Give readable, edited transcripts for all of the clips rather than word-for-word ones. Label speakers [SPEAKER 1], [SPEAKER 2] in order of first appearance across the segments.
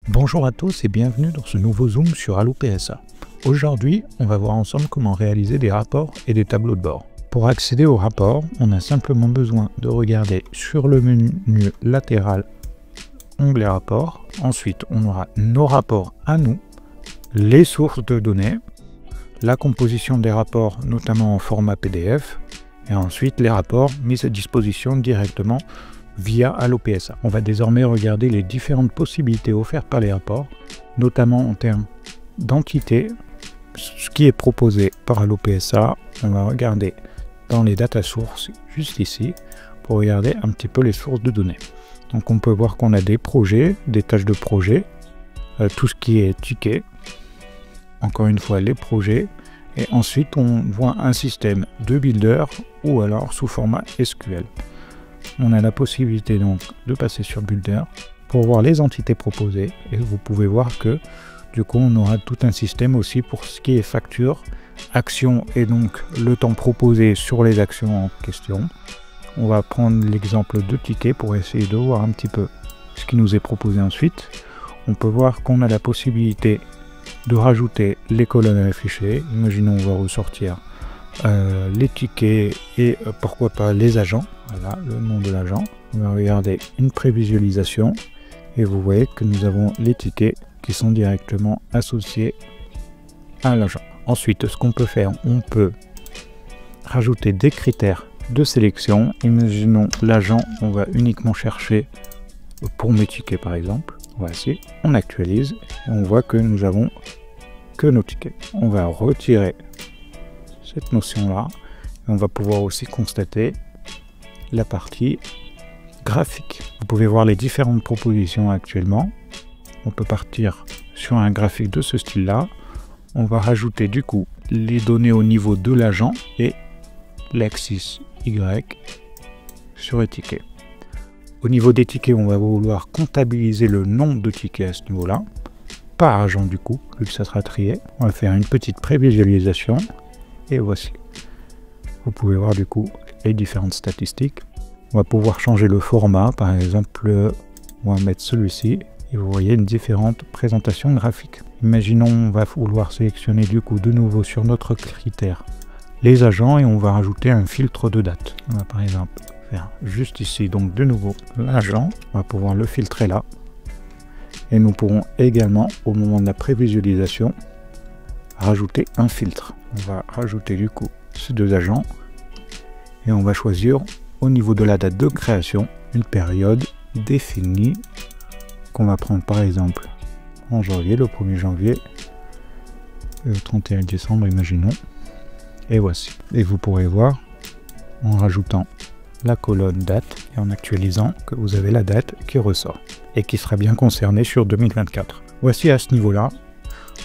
[SPEAKER 1] Bonjour à tous et bienvenue dans ce nouveau zoom sur AlloPSA. Aujourd'hui, on va voir ensemble comment réaliser des rapports et des tableaux de bord. Pour accéder aux rapports, on a simplement besoin de regarder sur le menu latéral, onglet rapports. Ensuite, on aura nos rapports à nous, les sources de données, la composition des rapports, notamment en format PDF, et ensuite les rapports mis à disposition directement via AlloPSA. On va désormais regarder les différentes possibilités offertes par les rapports, notamment en termes d'entité, ce qui est proposé par AlloPSA. On va regarder dans les data sources, juste ici, pour regarder un petit peu les sources de données. Donc on peut voir qu'on a des projets, des tâches de projet, tout ce qui est ticket, encore une fois les projets, et ensuite on voit un système de builder ou alors sous format SQL. On a la possibilité donc de passer sur Builder pour voir les entités proposées et vous pouvez voir que du coup on aura tout un système aussi pour ce qui est facture, action et donc le temps proposé sur les actions en question. On va prendre l'exemple de ticket pour essayer de voir un petit peu ce qui nous est proposé ensuite. On peut voir qu'on a la possibilité de rajouter les colonnes à afficher. Imaginons on va ressortir les tickets et pourquoi pas les agents. Voilà le nom de l'agent. On va regarder une prévisualisation et vous voyez que nous avons les tickets qui sont directement associés à l'agent. Ensuite, ce qu'on peut faire, on peut rajouter des critères de sélection. Imaginons l'agent, on va uniquement chercher pour mes tickets par exemple. Voici, on actualise et on voit que nous avons que nos tickets. On va retirer cette notion là et on va pouvoir aussi constater la partie graphique. Vous pouvez voir les différentes propositions actuellement. On peut partir sur un graphique de ce style là. On va rajouter du coup les données au niveau de l'agent et l'axis Y sur les tickets. Au niveau des tickets, on va vouloir comptabiliser le nombre de tickets à ce niveau là par agent du coup, vu que ça sera trié. On va faire une petite prévisualisation et voici. Vous pouvez voir du coup les différentes statistiques. On va pouvoir changer le format, par exemple, on va mettre celui-ci et vous voyez une différente présentation graphique. Imaginons on va vouloir sélectionner du coup de nouveau sur notre critère les agents et on va rajouter un filtre de date. On va par exemple faire juste ici, donc de nouveau l'agent, on va pouvoir le filtrer là et nous pourrons également au moment de la prévisualisation rajouter un filtre. On va rajouter du coup ces deux agents et on va choisir au niveau de la date de création une période définie qu'on va prendre par exemple en janvier, le 1er janvier, le 31 décembre imaginons, et voici. Et vous pourrez voir en rajoutant la colonne date et en actualisant que vous avez la date qui ressort et qui sera bien concernée sur 2024. Voici à ce niveau là.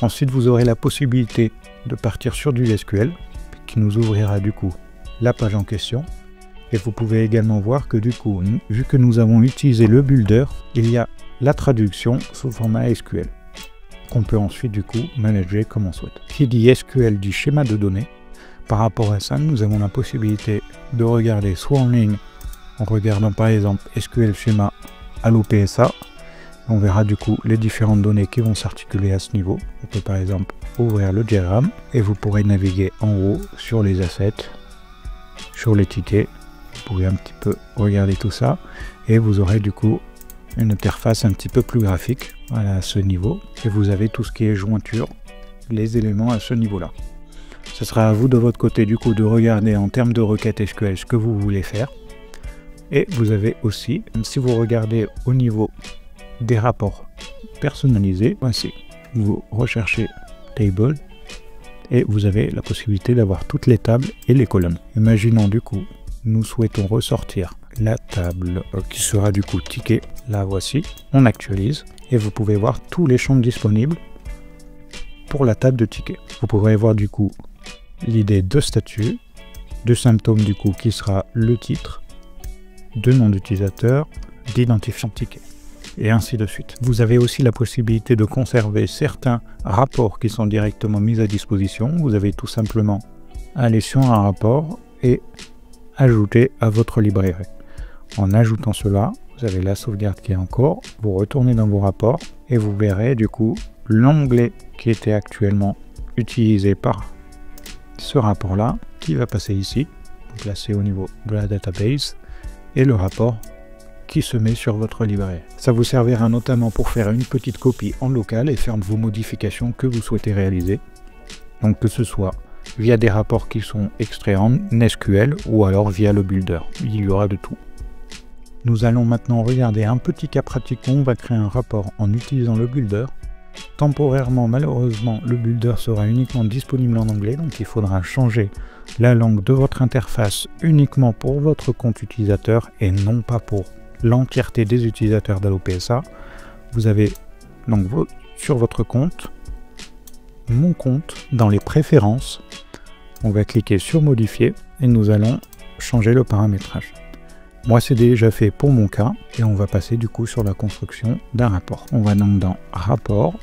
[SPEAKER 1] Ensuite vous aurez la possibilité de partir sur du SQL qui nous ouvrira du coup la page en question. Et vous pouvez également voir que du coup, vu que nous avons utilisé le builder, il y a la traduction sous format SQL qu'on peut ensuite du coup manager comme on souhaite. Qui dit SQL dit schéma de données. Par rapport à ça, nous avons la possibilité de regarder soit en ligne en regardant par exemple SQL schéma AlloPSA. On verra du coup les différentes données qui vont s'articuler à ce niveau. On peut par exemple ouvrir le diagramme et vous pourrez naviguer en haut sur les assets, sur les tickets. Vous pouvez un petit peu regarder tout ça et vous aurez du coup une interface un petit peu plus graphique, voilà, à ce niveau, et vous avez tout ce qui est jointure, les éléments à ce niveau là. Ce sera à vous de votre côté du coup de regarder en termes de requête SQL ce que vous voulez faire, et vous avez aussi, si vous regardez au niveau des rapports personnalisés, voici, vous recherchez table et vous avez la possibilité d'avoir toutes les tables et les colonnes. Imaginons du coup nous souhaitons ressortir la table qui sera du coup ticket. La voici, on actualise et vous pouvez voir tous les champs disponibles pour la table de ticket. Vous pourrez voir du coup l'idée de statut, de symptômes du coup qui sera le titre, de nom d'utilisateur, d'identifiant ticket et ainsi de suite. Vous avez aussi la possibilité de conserver certains rapports qui sont directement mis à disposition. Vous avez tout simplement à aller sur un rapport et ajouter à votre librairie. En ajoutant cela, vous avez la sauvegarde qui est en cours, vous retournez dans vos rapports et vous verrez du coup l'onglet qui était actuellement utilisé par ce rapport-là qui va passer ici. Donc là c'est au niveau de la database et le rapport qui se met sur votre livret. Ça vous servira notamment pour faire une petite copie en local et faire vos modifications que vous souhaitez réaliser. Donc que ce soit via des rapports qui sont extraits en SQL ou alors via le builder. Il y aura de tout. Nous allons maintenant regarder un petit cas pratique où on va créer un rapport en utilisant le builder. Temporairement, malheureusement, le builder sera uniquement disponible en anglais, donc il faudra changer la langue de votre interface uniquement pour votre compte utilisateur et non pas pour l'entièreté des utilisateurs d'AlloPSA. Vous avez donc sur votre compte, mon compte, dans les préférences, on va cliquer sur modifier et nous allons changer le paramétrage. Moi c'est déjà fait pour mon cas et on va passer du coup sur la construction d'un rapport. On va donc dans rapport,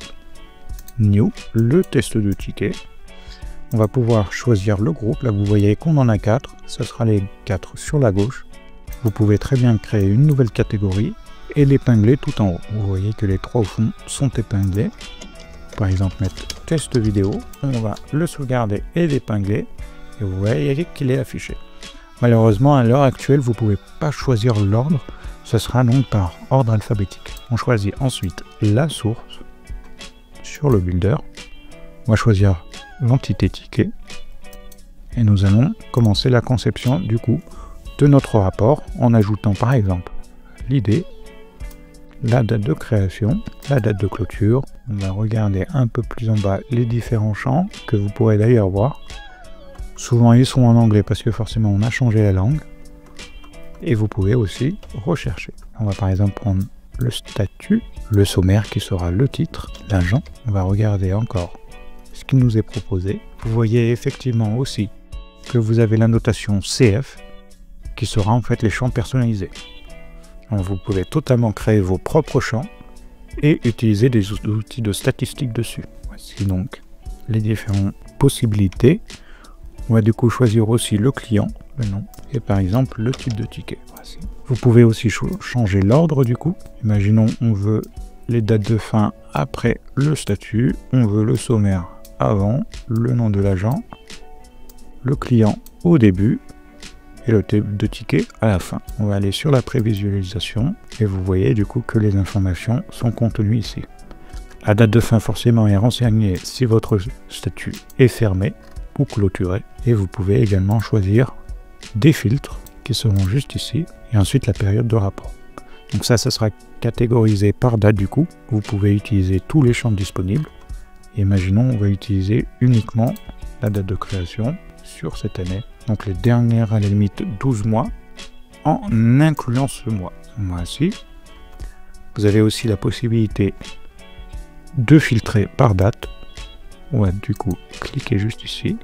[SPEAKER 1] new, le test de ticket. On va pouvoir choisir le groupe. Là vous voyez qu'on en a 4, ce sera les 4 sur la gauche. Vous pouvez très bien créer une nouvelle catégorie et l'épingler tout en haut. Vous voyez que les 3 au fond sont épinglés. Par exemple mettre test vidéo, on va le sauvegarder et l'épingler et vous voyez qu'il est affiché. Malheureusement à l'heure actuelle vous ne pouvez pas choisir l'ordre, ce sera donc par ordre alphabétique. On choisit ensuite la source sur le builder, on va choisir l'entité ticket et nous allons commencer la conception du coup de notre rapport en ajoutant par exemple l'idée, la date de création, la date de clôture. On va regarder un peu plus en bas les différents champs que vous pourrez d'ailleurs voir. Souvent ils sont en anglais parce que forcément on a changé la langue. Et vous pouvez aussi rechercher. On va par exemple prendre le statut, le sommaire qui sera le titre, l'agent. On va regarder encore ce qui nous est proposé. Vous voyez effectivement aussi que vous avez la notation CF qui sera en fait les champs personnalisés. Donc vous pouvez totalement créer vos propres champs et utiliser des outils de statistiques dessus. Voici donc les différentes possibilités. On va du coup choisir aussi le client, le nom, et par exemple le type de ticket. Voici. Vous pouvez aussi changer l'ordre du coup. Imaginons on veut les dates de fin après le statut, on veut le sommaire avant, le nom de l'agent, le client au début, et le type de ticket à la fin. On va aller sur la prévisualisation et vous voyez du coup que les informations sont contenues ici. La date de fin forcément est renseignée si votre statut est fermé ou clôturé et vous pouvez également choisir des filtres qui seront juste ici et ensuite la période de rapport. Donc ça sera catégorisé par date du coup. Vous pouvez utiliser tous les champs disponibles. Et imaginons on va utiliser uniquement la date de création sur cette année. Donc les dernières à la limite 12 mois en incluant ce mois. Voici. Vous avez aussi la possibilité de filtrer par date. On va du coup cliquer juste ici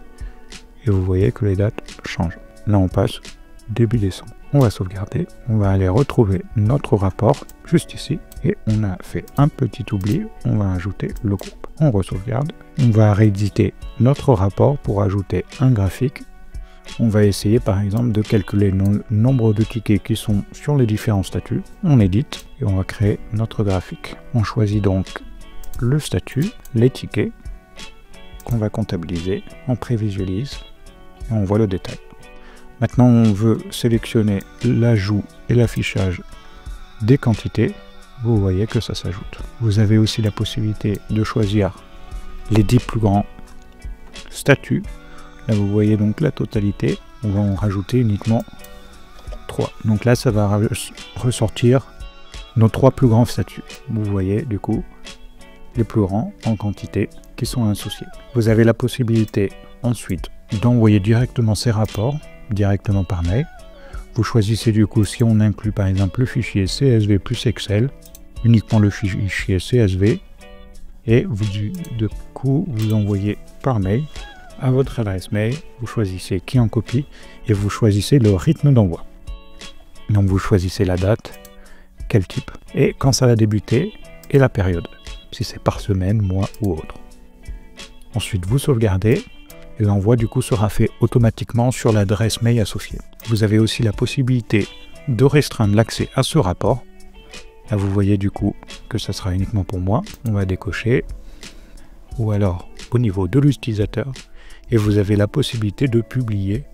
[SPEAKER 1] et vous voyez que les dates changent. Là on passe début décembre. On va sauvegarder, on va aller retrouver notre rapport juste ici et on a fait un petit oubli, on va ajouter le groupe. On re-sauvegarde, on va rééditer notre rapport pour ajouter un graphique. On va essayer par exemple de calculer le nombre de tickets qui sont sur les différents statuts. On édite et on va créer notre graphique. On choisit donc le statut, les tickets qu'on va comptabiliser, on prévisualise et on voit le détail. Maintenant on veut sélectionner l'ajout et l'affichage des quantités. Vous voyez que ça s'ajoute. Vous avez aussi la possibilité de choisir les 10 plus grands statuts. Là vous voyez donc la totalité, on va en rajouter uniquement 3. Donc là ça va ressortir nos 3 plus grands statuts. Vous voyez du coup les plus grands en quantité qui sont associés. Vous avez la possibilité ensuite d'envoyer directement ces rapports, directement par mail. Vous choisissez du coup si on inclut par exemple le fichier CSV plus Excel, uniquement le fichier CSV, et vous du coup vous envoyez par mail à votre adresse mail, vous choisissez qui en copie et vous choisissez le rythme d'envoi. Donc vous choisissez la date, quel type, et quand ça va débuter, et la période, si c'est par semaine, mois ou autre. Ensuite vous sauvegardez, et l'envoi du coup sera fait automatiquement sur l'adresse mail associée. Vous avez aussi la possibilité de restreindre l'accès à ce rapport Là, vous voyez du coup que ça sera uniquement pour moi. On va décocher. Ou alors au niveau de l'utilisateur. Et vous avez la possibilité de publier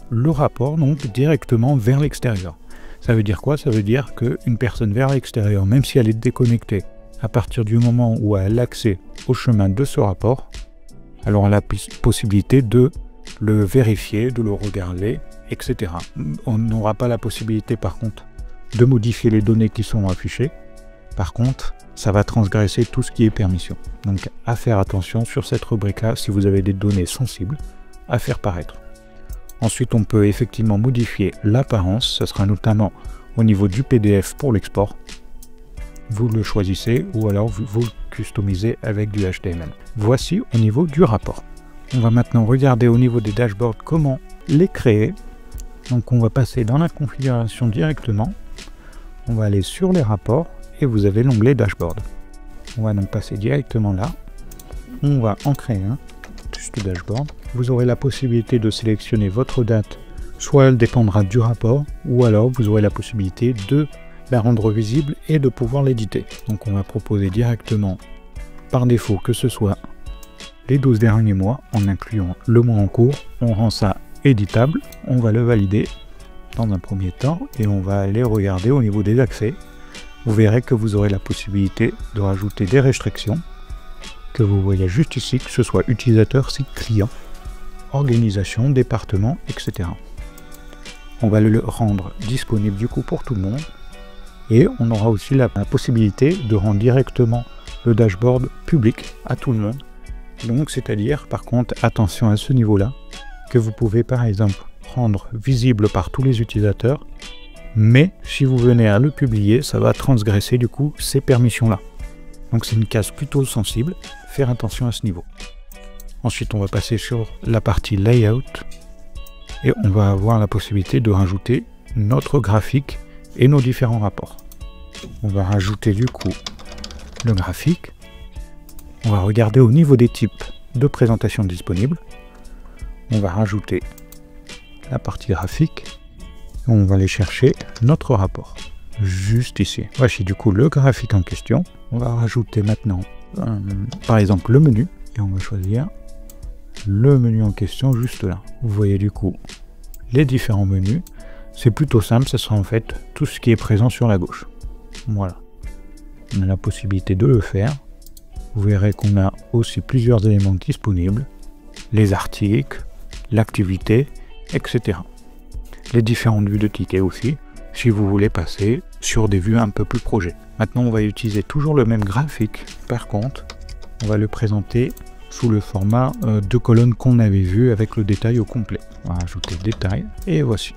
[SPEAKER 1] le rapport donc directement vers l'extérieur. Ça veut dire quoi? Ça veut dire qu'une personne vers l'extérieur, même si elle est déconnectée, à partir du moment où elle a accès au chemin de ce rapport, alors elle a la possibilité de le vérifier, de le regarder, etc. On n'aura pas la possibilité par contre de modifier les données qui sont affichées. Par contre, ça va transgresser tout ce qui est permission. Donc à faire attention sur cette rubrique-là si vous avez des données sensibles à faire paraître. Ensuite, on peut effectivement modifier l'apparence. Ce sera notamment au niveau du PDF pour l'export. Vous le choisissez ou alors vous le customisez avec du HTML. Voici au niveau du rapport. On va maintenant regarder au niveau des dashboards comment les créer. Donc on va passer dans la configuration directement. On va aller sur les rapports et vous avez l'onglet dashboard. On va donc passer directement là. On va en créer un, juste dashboard. Vous aurez la possibilité de sélectionner votre date, soit elle dépendra du rapport, ou alors vous aurez la possibilité de la rendre visible et de pouvoir l'éditer. Donc on va proposer directement par défaut que ce soit les 12 derniers mois en incluant le mois en cours. On rend ça éditable, on va le valider dans un premier temps et on va aller regarder au niveau des accès. Vous verrez que vous aurez la possibilité de rajouter des restrictions que vous voyez juste ici, que ce soit utilisateur, site client, organisation, département, etc. On va le rendre disponible du coup pour tout le monde et on aura aussi la possibilité de rendre directement le dashboard public à tout le monde. Donc c'est-à-dire par contre attention à ce niveau-là que vous pouvez par exemple rendre visible par tous les utilisateurs, mais si vous venez à le publier, ça va transgresser du coup ces permissions-là. Donc c'est une case plutôt sensible, faire attention à ce niveau. Ensuite on va passer sur la partie layout et on va avoir la possibilité de rajouter notre graphique et nos différents rapports. On va rajouter du coup le graphique. On va regarder au niveau des types de présentation disponibles. On va rajouter la partie graphique. On va aller chercher notre rapport juste ici. Voici du coup le graphique en question. On va rajouter maintenant par exemple le menu et on va choisir le menu en question juste là. Vous voyez du coup les différents menus. C'est plutôt simple, ce sera en fait tout ce qui est présent sur la gauche. Voilà. On a la possibilité de le faire. Vous verrez qu'on a aussi plusieurs éléments disponibles. Les articles, l'activité, etc. Les différentes vues de tickets aussi, si vous voulez passer sur des vues un peu plus projet. Maintenant, on va utiliser toujours le même graphique. Par contre, on va le présenter sous le format de colonnes qu'on avait vu avec le détail au complet. On va ajouter détail et voici.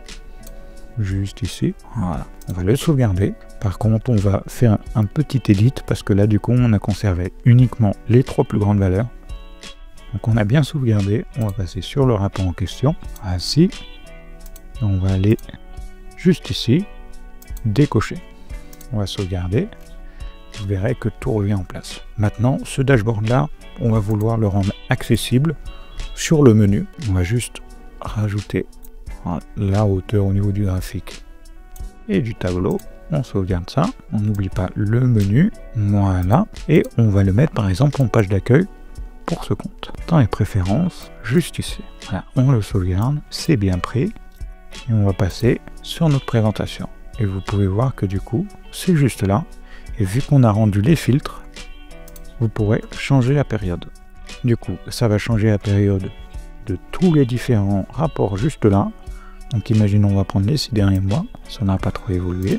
[SPEAKER 1] Juste ici, voilà. On va le sauvegarder. Par contre, on va faire un petit edit parce que là, du coup, on a conservé uniquement les 3 plus grandes valeurs. Donc, on a bien sauvegardé. On va passer sur le rapport en question. Ainsi, on va aller juste ici, décocher. On va sauvegarder. Vous verrez que tout revient en place. Maintenant, ce dashboard-là, on va vouloir le rendre accessible sur le menu. On va juste rajouter la hauteur au niveau du graphique et du tableau. On sauvegarde ça, on n'oublie pas le menu, voilà, et on va le mettre par exemple en page d'accueil pour ce compte. Dans les préférences, juste ici, voilà, on le sauvegarde, c'est bien pris, et on va passer sur notre présentation. Et vous pouvez voir que du coup, c'est juste là, et vu qu'on a rendu les filtres, vous pourrez changer la période. Du coup, ça va changer la période de tous les différents rapports juste là. Donc imaginons, on va prendre les 6 derniers mois, ça n'a pas trop évolué.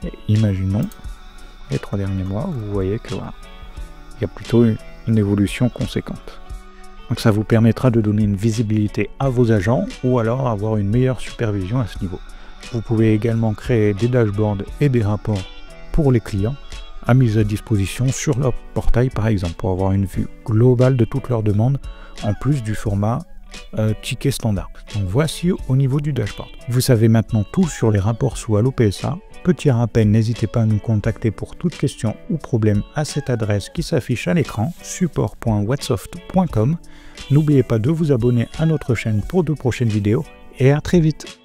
[SPEAKER 1] Et imaginons les 3 derniers mois, vous voyez que voilà, il y a plutôt une évolution conséquente. Donc ça vous permettra de donner une visibilité à vos agents ou alors avoir une meilleure supervision à ce niveau. Vous pouvez également créer des dashboards et des rapports pour les clients à mise à disposition sur leur portail par exemple, pour avoir une vue globale de toutes leurs demandes en plus du format ticket standard. Donc voici au niveau du dashboard. Vous savez maintenant tout sur les rapports sous Allo PSA. Petit rappel, n'hésitez pas à nous contacter pour toute question ou problème à cette adresse qui s'affiche à l'écran, support.whatsoft.com. N'oubliez pas de vous abonner à notre chaîne pour de prochaines vidéos et à très vite.